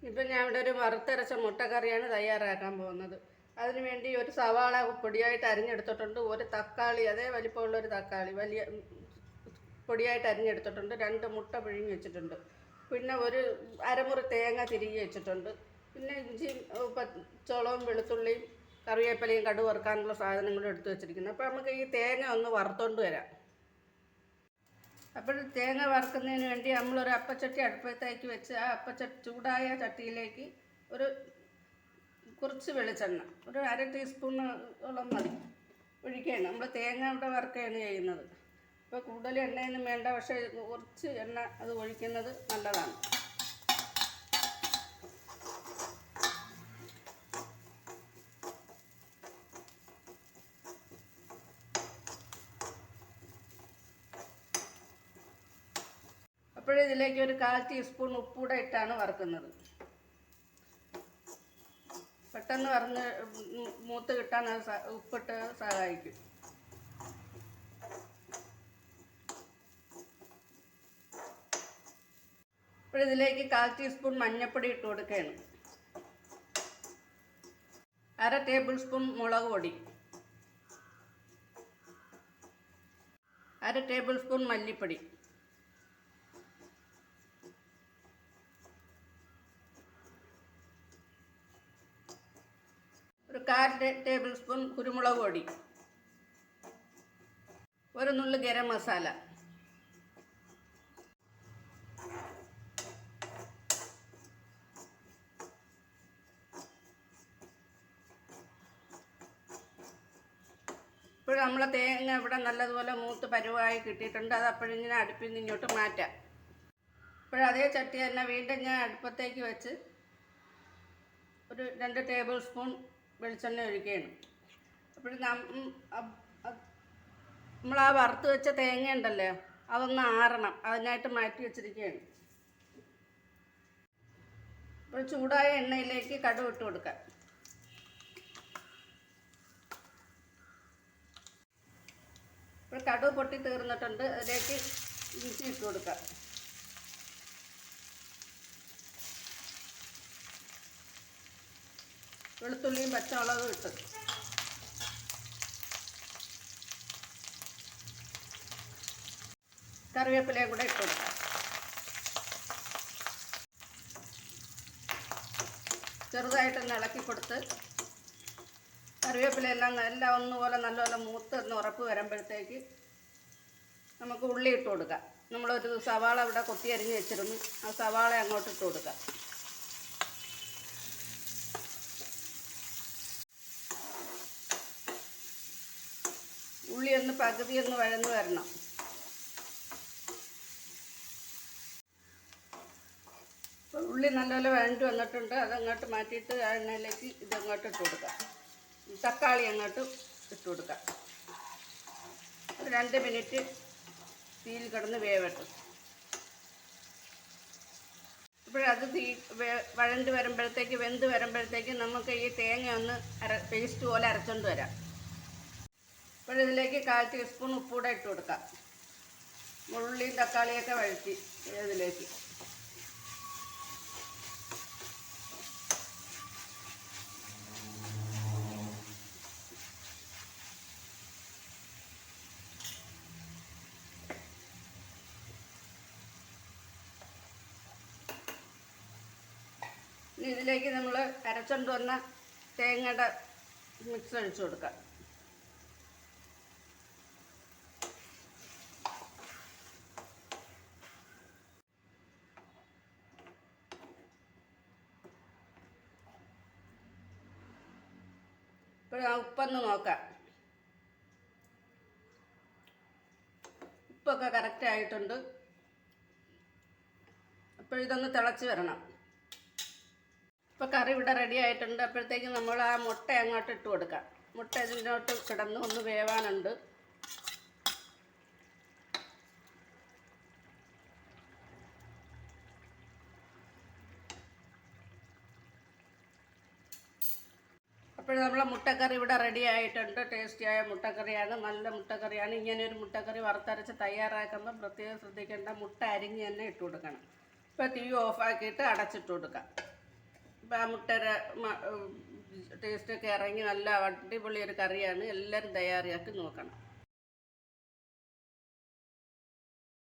ഇപ്പം ഞാൻ ഇവിടെ ഒരു വറുത്തരച്ച മുട്ടക്കറിയാണ് തയ്യാറാക്കാൻ പോകുന്നത്. അതിന് വേണ്ടി ഒരു സവാള പൊടിയായിട്ട് അരിഞ്ഞെടുത്തിട്ടുണ്ട്, ഒരു തക്കാളി അതേ വലിപ്പമുള്ള ഒരു തക്കാളി വലിയ പൊടിയായിട്ട് അരിഞ്ഞെടുത്തിട്ടുണ്ട്, 2 മുട്ട പിഴിഞ്ഞ് വെച്ചിട്ടുണ്ട്, പിന്നെ ഒരു അരമുറി തേങ്ങ തിരികെ വെച്ചിട്ടുണ്ട്, പിന്നെ ഇഞ്ചിയും പച്ചമുളകും വെളുത്തുള്ളിയും കറിവേപ്പിലയും കടുക് വറുക്കാനുള്ള സാധനങ്ങളും എടുത്ത് വെച്ചിരിക്കുന്നത്. അപ്പോൾ നമുക്ക് ഈ തേങ്ങ ഒന്ന് വറുത്തോണ്ട് വരാം. അപ്പോൾ തേങ്ങ വറുക്കുന്നതിന് വേണ്ടി നമ്മളൊരു അപ്പച്ചട്ടി അടുപ്പത്തേക്ക് വെച്ച് ആ ചൂടായ ചട്ടിയിലേക്ക് കുറച്ച് വെളിച്ചെണ്ണ, ഒരു 1/2 ടീസ്പൂണോളം മതി, ഒഴിക്കുകയാണ്. നമ്മൾ തേങ്ങ ഇവിടെ വറുക്കുകയാണ് ചെയ്യുന്നത്. അപ്പോൾ കൂടുതൽ എണ്ണയൊന്നും വേണ്ട, പക്ഷേ കുറച്ച് എണ്ണ അത് ഒഴിക്കുന്നത് നല്ലതാണ്. അപ്പോഴിതിലേക്ക് ഒരു 1/4 ടീസ്പൂൺ ഉപ്പൂടെ ഇട്ടാണ് വറുക്കുന്നത്. പെട്ടെന്ന് മൂത്ത് കിട്ടാൻ അത് ഉപ്പിട്ട് സഹായിക്കും. അപ്പോഴിതിലേക്ക് 1/4 ടീസ്പൂൺ മഞ്ഞൾപ്പൊടി ഇട്ട് കൊടുക്കുകയാണ്. 1/2 ടേബിൾ സ്പൂൺ മുളക് പൊടി, 1/2 ടേബിൾ സ്പൂൺ മല്ലിപ്പൊടി, ഒരു 1/4 ടേബിൾ സ്പൂൺ കുരുമുളക് പൊടി, ഒരു നുള്ളു ഗരം മസാല, ഇപ്പോൾ നമ്മളെ തേങ്ങ ഇവിടെ നല്ലതുപോലെ മൂത്ത് പരുവായി കിട്ടിയിട്ടുണ്ട്. അത് അപ്പോഴിങ്ങനെ അടുപ്പിൽ നിന്ന് ഇങ്ങോട്ട് മാറ്റാം. ഇപ്പോഴതേ ചട്ടി തന്നെ വീണ്ടും ഞാൻ അടുപ്പത്തേക്ക് വെച്ച് ഒരു 2 ടേബിൾ സ്പൂൺ വെളിച്ചെണ്ണ ഒഴിക്കുകയാണ്. അപ്പോൾ നമ്മൾ ആ വറുത്ത് വെച്ച തേങ്ങ ഉണ്ടല്ലോ, അതൊന്ന് ആറണം, അതിനായിട്ട് മാറ്റി വെച്ചിരിക്കുകയാണ്. അപ്പോൾ ചൂടായ എണ്ണയിലേക്ക് കടുക് ഇട്ട് കൊടുക്കാം. ഇപ്പോൾ കടുക് പൊട്ടി തീർന്നിട്ടുണ്ട്, അതിലേക്ക് ഇഞ്ചി ഇട്ട് കൊടുക്കാം. വെളുത്തുള്ളിയും പച്ചമുളകും ഇട്ട് കറിവേപ്പിലയും കൂടെ ഇട്ട് കൊടുക്കാം. ചെറുതായിട്ടൊന്ന് ഇളക്കി കൊടുത്ത് കറിവേപ്പിലയെല്ലാം എല്ലാം ഒന്നുപോലെ നല്ലപോലെ മൂത്ത് ഉറപ്പ് വരുമ്പോഴത്തേക്ക് നമുക്ക് ഉള്ളി ഇട്ട് കൊടുക്കാം. നമ്മളൊരു സവാള ഇവിടെ കൊത്തി അരിഞ്ഞ് വെച്ചിരുന്നു, ആ സവാള അങ്ങോട്ട് ഇട്ട് കൊടുക്കാം. ഉള്ളി ഒന്ന് പകുതിയൊന്ന് വഴന്ന് വരണം. ഉള്ളി നല്ലപോലെ വഴണ്ട് വന്നിട്ടുണ്ട്, അതങ്ങോട്ട് മാറ്റിയിട്ട് ആ എണ്ണയിലേക്ക് ഇതങ്ങോട്ട് ഇട്ട് കൊടുക്കാം. തക്കാളി അങ്ങോട്ട് ഇട്ട് കൊടുക്കാം. ഒരു 2 മിനിറ്റ് തീയിൽ കിടന്ന് വേവട്ടെ. ഇപ്പോഴത് വഴണ്ട് വരുമ്പോഴത്തേക്ക് വെന്ത് വരുമ്പോഴത്തേക്ക് നമുക്ക് ഈ തേങ്ങ ഒന്ന് പേസ്റ്റ് പോലെ അരച്ചുകൊണ്ട് വരാം. ഇപ്പോഴിതിലേക്ക് 1/4 ടീസ്പൂൺ ഉപ്പൂടെ ഇട്ട് കൊടുക്കാം. ഉള്ളിയും തക്കാളിയൊക്കെ വഴറ്റി ഇതിലേക്ക് ഇതിലേക്ക് നമ്മൾ അരച്ചുകൊണ്ട് വന്ന തേങ്ങയുടെ മിക്സ് ഒഴിച്ചു കൊടുക്കാം. ഇപ്പോൾ ഉപ്പൊന്ന് നോക്കാം. ഉപ്പൊക്കെ കറക്റ്റ് ആയിട്ടുണ്ട്. അപ്പോൾ ഇതൊന്ന് തിളച്ച് വരണം. ഇപ്പോൾ കറി ഇവിടെ റെഡി ആയിട്ടുണ്ട്. അപ്പോഴത്തേക്കും നമ്മൾ ആ മുട്ട അങ്ങോട്ട് ഇട്ട് കൊടുക്കാം. മുട്ട ഇതിനോട്ട് കിടന്ന് ഒന്ന് വേവാനുണ്ട്. അപ്പോൾ നമ്മളെ മുട്ടക്കറി ഇവിടെ റെഡി ആയിട്ടുണ്ട്. ടേസ്റ്റിയായ മുട്ടക്കറിയാണ്, നല്ല മുട്ടക്കറിയാണ്. ഇങ്ങനെ ഒരു മുട്ടക്കറി വറുത്തരച്ച് തയ്യാറാക്കുമ്പോൾ പ്രത്യേകം ശ്രദ്ധിക്കേണ്ട, മുട്ട അരിഞ്ഞ് തന്നെ ഇട്ട് കൊടുക്കണം. ഇപ്പോൾ തീ ഓഫാക്കിയിട്ട് അടച്ചിട്ട് കൊടുക്കാം. ഇപ്പം ആ മുട്ടയുടെ ടേസ്റ്റൊക്കെ ഇറങ്ങി നല്ല അടിപൊളി ഒരു കറിയാണ്. എല്ലാവരും തയ്യാറാക്കി നോക്കണം.